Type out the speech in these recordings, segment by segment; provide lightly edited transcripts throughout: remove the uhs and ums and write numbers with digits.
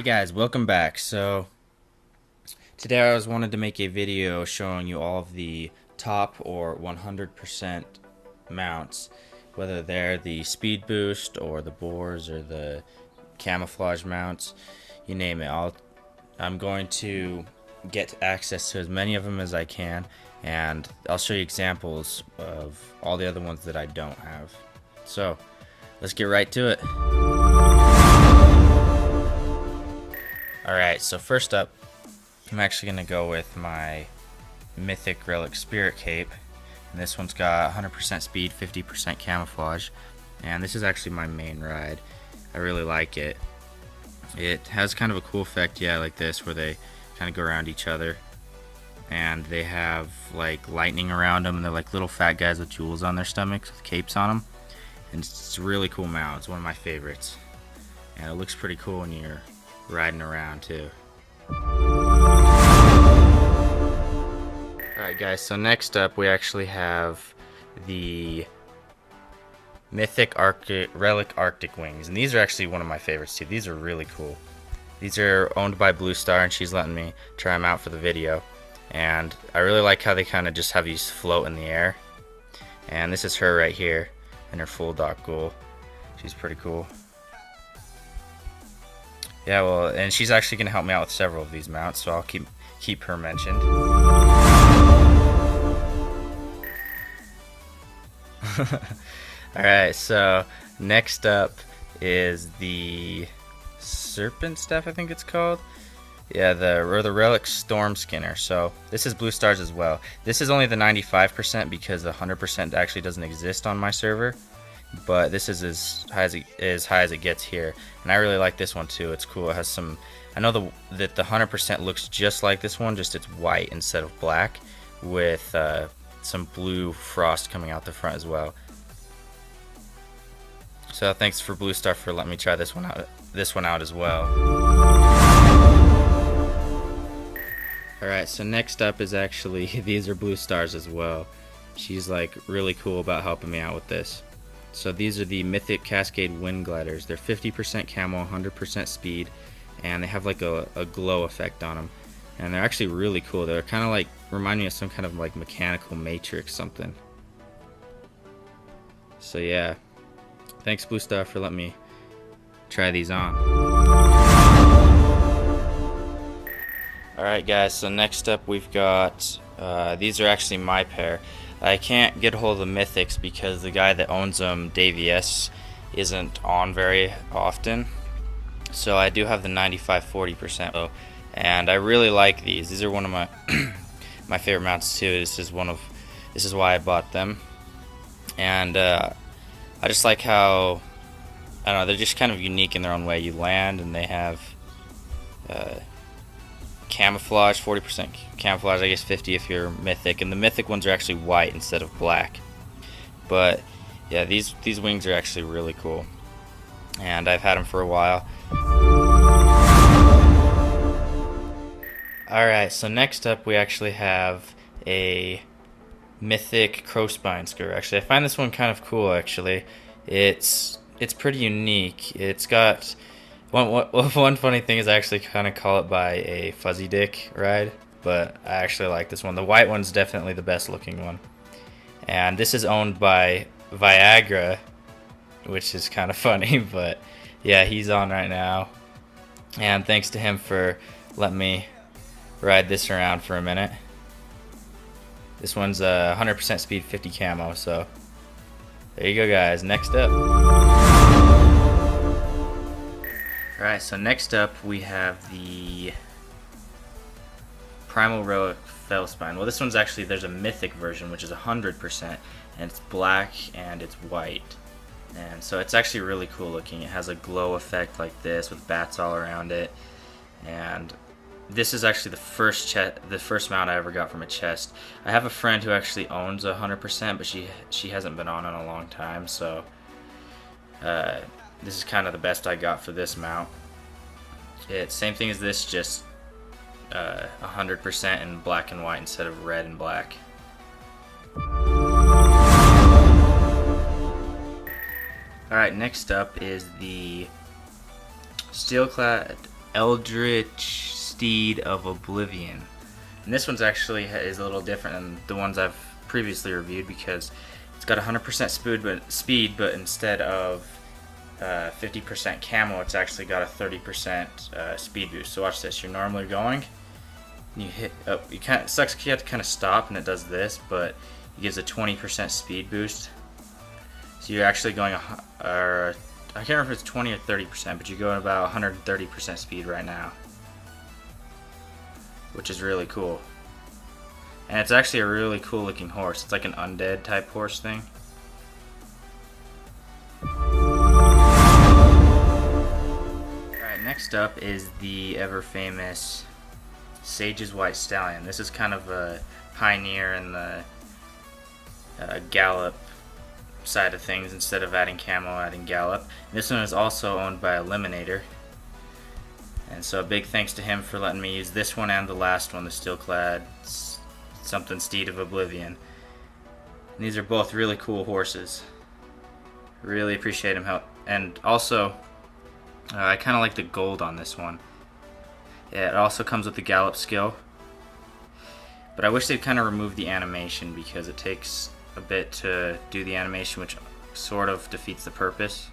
Guys, welcome back. So today I was wanted to make a video showing you all of the top or 100% mounts, whether they're the speed boost or the boars or the camouflage mounts, you name it. I'm going to get access to as many of them as I can, and I'll show you examples of all the other ones that I don't have. So let's get right to it. Alright, so first up, I'm actually going to go with my Mythic Relic Spirit Cape. And this one's got 100% speed, 50% camouflage. And this is actually my main ride. I really like it. It has kind of a cool effect, yeah, like this, where they kind of go around each other. And they have like lightning around them, and they're like little fat guys with jewels on their stomachs with capes on them. And it's a really cool mount. It's one of my favorites. And it looks pretty cool when you're riding around too. Alright guys, so next up we actually have the Mythic Relic Arctic Wings, and these are actually one of my favorites too. These are really cool. These are owned by Blue Star, and she's letting me try them out for the video, and I really like how they kind of just have these float in the air. And this is her right here in her full dock ghoul. She's pretty cool. Yeah, well, and she's actually going to help me out with several of these mounts, so I'll keep her mentioned. Alright, so next up is the Serpent Stuff, I think it's called. Yeah, the relic Storm Skinner. So this is Blue Stars as well. This is only the 95% because the 100% actually doesn't exist on my server. But this is as high as it gets here, and I really like this one too. It's cool. It has some. I know that the 100% looks just like this one, just it's white instead of black, with some blue frost coming out the front as well. So thanks for Blue Star for letting me try this one out as well. All right, so next up is actually these are Blue Stars as well. She's like really cool about helping me out with this. So these are the Mythic Cascade Wind Gliders. They're 50% camo, 100% speed, and they have like a glow effect on them. And they're actually really cool. They're kind of like, remind me of some kind of like mechanical matrix something. So yeah, thanks Blue Star for letting me try these on. Alright guys, so next up we've got, these are actually my pair. I can't get a hold of the Mythics because the guy that owns them, Davey S, isn't on very often. So I do have the 95-40%, and I really like these. These are one of my my favorite mounts too. This is why I bought them, and I just like how, I don't know, they're just kind of unique in their own way. You land and they have camouflage, 40% camouflage, I guess 50 if you're mythic, and the mythic ones are actually white instead of black. But yeah, these wings are actually really cool, and I've had them for a while. Alright, so next up we actually have a Mythic Crowspine Skirt. Actually, I find this one kind of cool actually. It's pretty unique. It's got one funny thing is I actually kind of call it by a fuzzy dick ride, but I actually like this one. The white one's definitely the best looking one. And this is owned by Viagra, which is kind of funny, but yeah, he's on right now. And thanks to him for letting me ride this around for a minute. This one's 100% speed, 50 camo, so there you go guys. Next up. Alright, so next up we have the Primal Relic Fellspine. Well, this one's actually, there's a mythic version which is 100%, and it's black and it's white. And so it's actually really cool looking. It has a glow effect like this with bats all around it. And this is actually the first mount I ever got from a chest. I have a friend who actually owns 100%, but she hasn't been on in a long time, so this is kind of the best I got for this mount. It's same thing as this, just 100% in black and white instead of red and black. Alright, next up is the Steelclad Eldritch Steed of Oblivion. And this one's actually is a little different than the ones I've previously reviewed because it's got 100% speed, but instead of 50% Camel, it's actually got a 30% speed boost. So watch this. You're normally going, and you hit up. You kind of sucks. You have to kind of stop, and it does this, but it gives a 20% speed boost. So you're actually going, or I can't remember if it's 20 or 30%, but you're going about 130% speed right now, which is really cool. And it's actually a really cool looking horse. It's like an undead type horse thing. Alright, next up is the ever famous Sage's White Stallion. This is kind of a pioneer in the gallop side of things. Instead of adding Camel, adding gallop. This one is also owned by Eliminator. And so a big thanks to him for letting me use this one and the last one, the Steelclad something Steed of Oblivion. And these are both really cool horses. Really appreciate him help. And also, I kind of like the gold on this one. Yeah, it also comes with the gallop skill. But I wish they'd kind of remove the animation because it takes a bit to do the animation, which sort of defeats the purpose.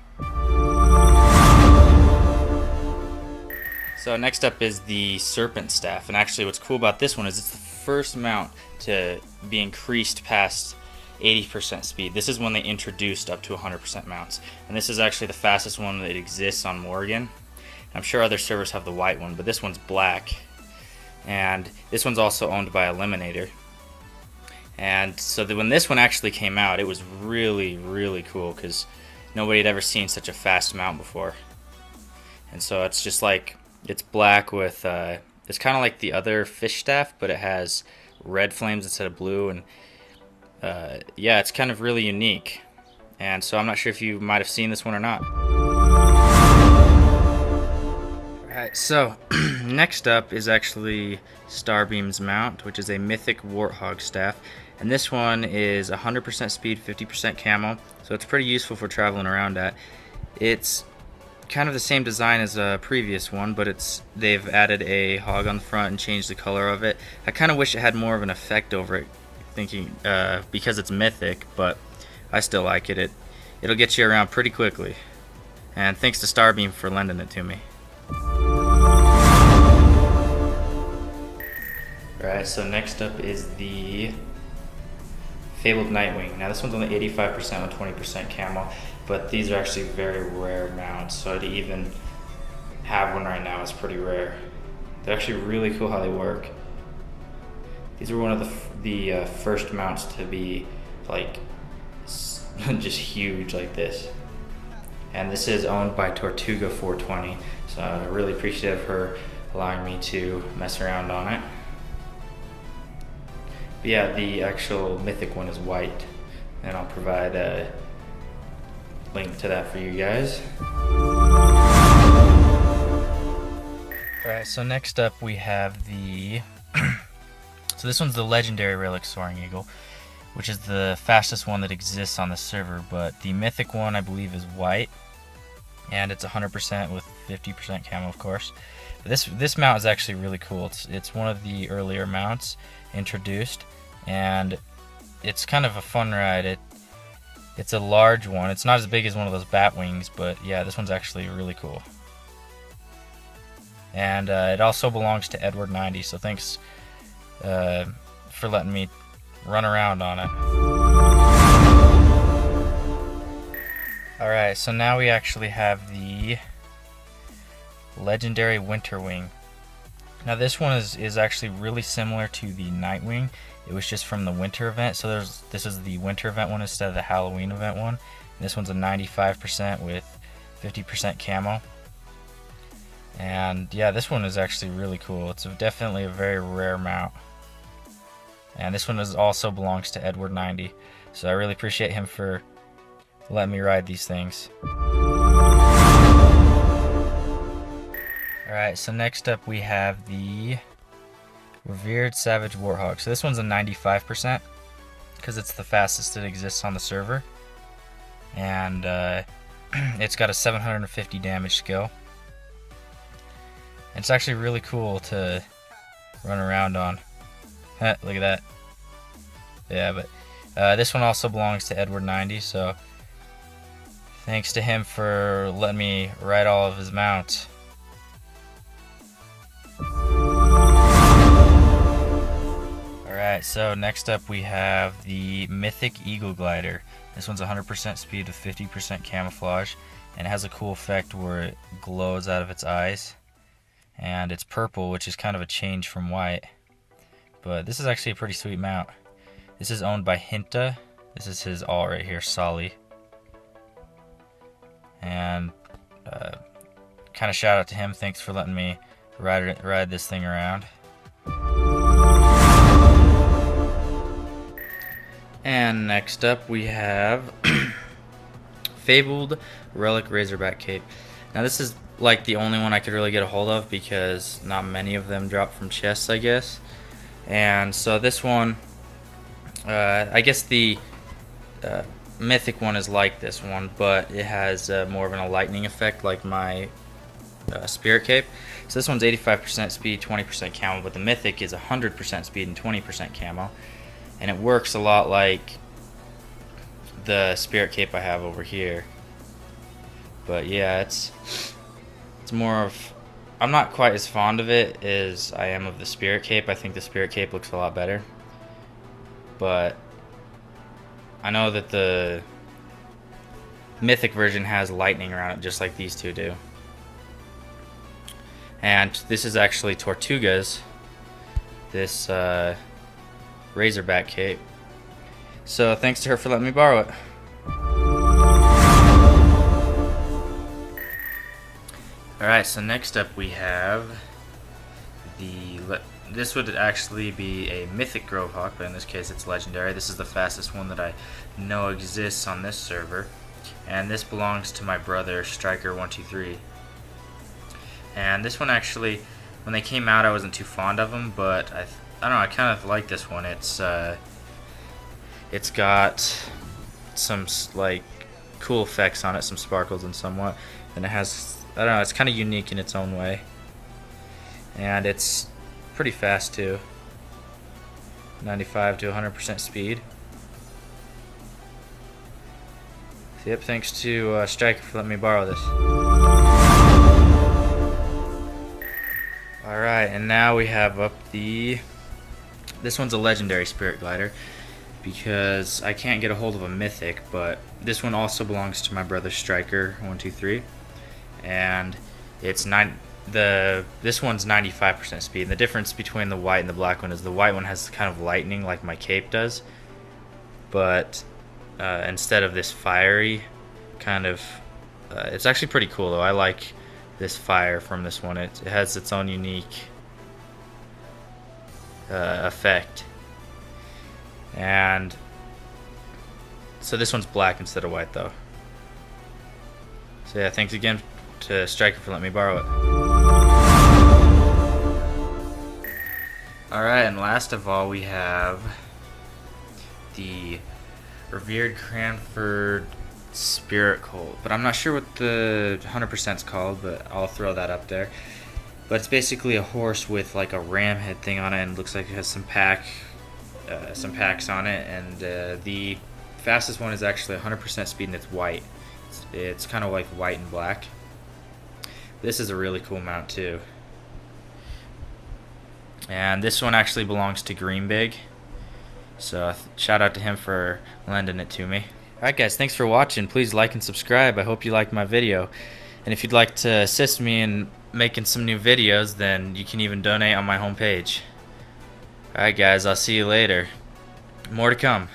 So next up is the Serpent Stuff, and actually what's cool about this one is it's the first mount to be increased past 80% speed. This is when they introduced up to 100% mounts, and this is actually the fastest one that exists on Morgan. I'm sure other servers have the white one, but this one's black, and this one's also owned by Eliminator. And so when this one actually came out, it was really, really cool because nobody had ever seen such a fast mount before. And so it's just like, it's black with, it's kind of like the other fish staff, but it has red flames instead of blue, and yeah, it's kind of really unique. And so I'm not sure if you might have seen this one or not. Alright, so next up is actually StarBeams mount, which is a Mythic Warhawk staff. And this one is 100% speed, 50% Camel, so it's pretty useful for traveling around at. It's kind of the same design as a previous one, but they've added a hog on the front and changed the color of it. I kind of wish it had more of an effect over it, thinking because it's mythic, but I still like it. It'll get you around pretty quickly. And thanks to StarBeam for lending it to me. Alright, so next up is the Fable of Nightwing. Now this one's only 85% with 20% Camel, but these are actually very rare mounts, so to even have one right now is pretty rare. They're actually really cool how they work. These were one of the first mounts to be like just huge like this. And this is owned by Tortuga 420, so I really appreciate her allowing me to mess around on it. But yeah, the actual mythic one is white, and I'll provide a link to that for you guys. Alright, so next up we have the so this one's the legendary relic Soaring Eagle, which is the fastest one that exists on the server, but the mythic one I believe is white, and it's 100% with 50% Camel, of course. But this mount is actually really cool. It's one of the earlier mounts introduced, and it's kind of a fun ride. It's a large one. It's not as big as one of those bat wings, but yeah, this one's actually really cool. And it also belongs to Edward 90, so thanks for letting me run around on it. Alright, so now we actually have the legendary Winter Wing. Now this one is actually really similar to the Nightwing. It was just from the winter event, so this is the winter event one instead of the Halloween event one. And this one's a 95% with 50% Camo. And yeah, this one is actually really cool. It's definitely a very rare mount. And this one also belongs to Edward 90, so I really appreciate him for letting me ride these things. Alright, so next up we have the Revered Savage Warhawk. So this one's a 95% because it's the fastest that exists on the server, and it's got a 750 damage skill. It's actually really cool to run around on. Look at that. Yeah, but this one also belongs to Edward 90, so thanks to him for letting me ride all of his mounts. Alright, so next up we have the Mythic Eagle Glider. This one's 100% speed with 50% camouflage, and it has a cool effect where it glows out of its eyes. And it's purple, which is kind of a change from white. But this is actually a pretty sweet mount. This is owned by Hinta. This is his alt right here, Solly. And kind of shout out to him. Thanks for letting me ride this thing around. And next up we have Fabled Relic Razorback Cape. Now this is like the only one I could really get a hold of because not many of them drop from chests, I guess. And so this one, I guess the Mythic one is like this one, but it has more of a lightning effect like my Spirit Cape. So this one's 85% speed, 20% camo, but the Mythic is 100% speed and 20% camo. And it works a lot like the Spirit Cape I have over here. But yeah, it's more of... I'm not quite as fond of it as I am of the Spirit Cape. I think the Spirit Cape looks a lot better. But I know that the Mythic version has lightning around it just like these two do. And this is actually Tortuga's, this Razorback Cape. So thanks to her for letting me borrow it. Alright, so next up we have this would actually be a Mythic Warhawk, but in this case it's legendary. This is the fastest one that I know exists on this server. And this belongs to my brother, Striker123. And this one actually, when they came out I wasn't too fond of them, but I don't know, I kind of like this one. It's got some like cool effects on it, some sparkles and somewhat, and it has, I don't know, it's kind of unique in its own way, and it's pretty fast too, 95 to 100% speed. So yep, thanks to Striker for letting me borrow this. Alright, and now we have up this one's a legendary Spirit Glider because I can't get a hold of a Mythic, but this one also belongs to my brother Striker123, and it's this one's 95% speed. And the difference between the white and the black one is the white one has kind of lightning like my cape does, but instead of this fiery kind of, it's actually pretty cool though. I like this fire from this one. It has its own unique effect. And so this one's black instead of white though. So yeah, thanks again to Striker for letting me borrow it. Alright, and last of all we have the Revered Cranford Spirit Colt, but I'm not sure what the 100% is called, but I'll throw that up there. But it's basically a horse with like a ram head thing on it, and it looks like it has some packs on it. And the fastest one is actually 100% speed, and it's white. It's kind of like white and black. This is a really cool mount too. And this one actually belongs to Greenbig. So shout out to him for lending it to me. Alright guys, thanks for watching. Please like and subscribe. I hope you liked my video. And if you'd like to assist me in making some new videos, then you can even donate on my homepage. Alright guys, I'll see you later. More to come.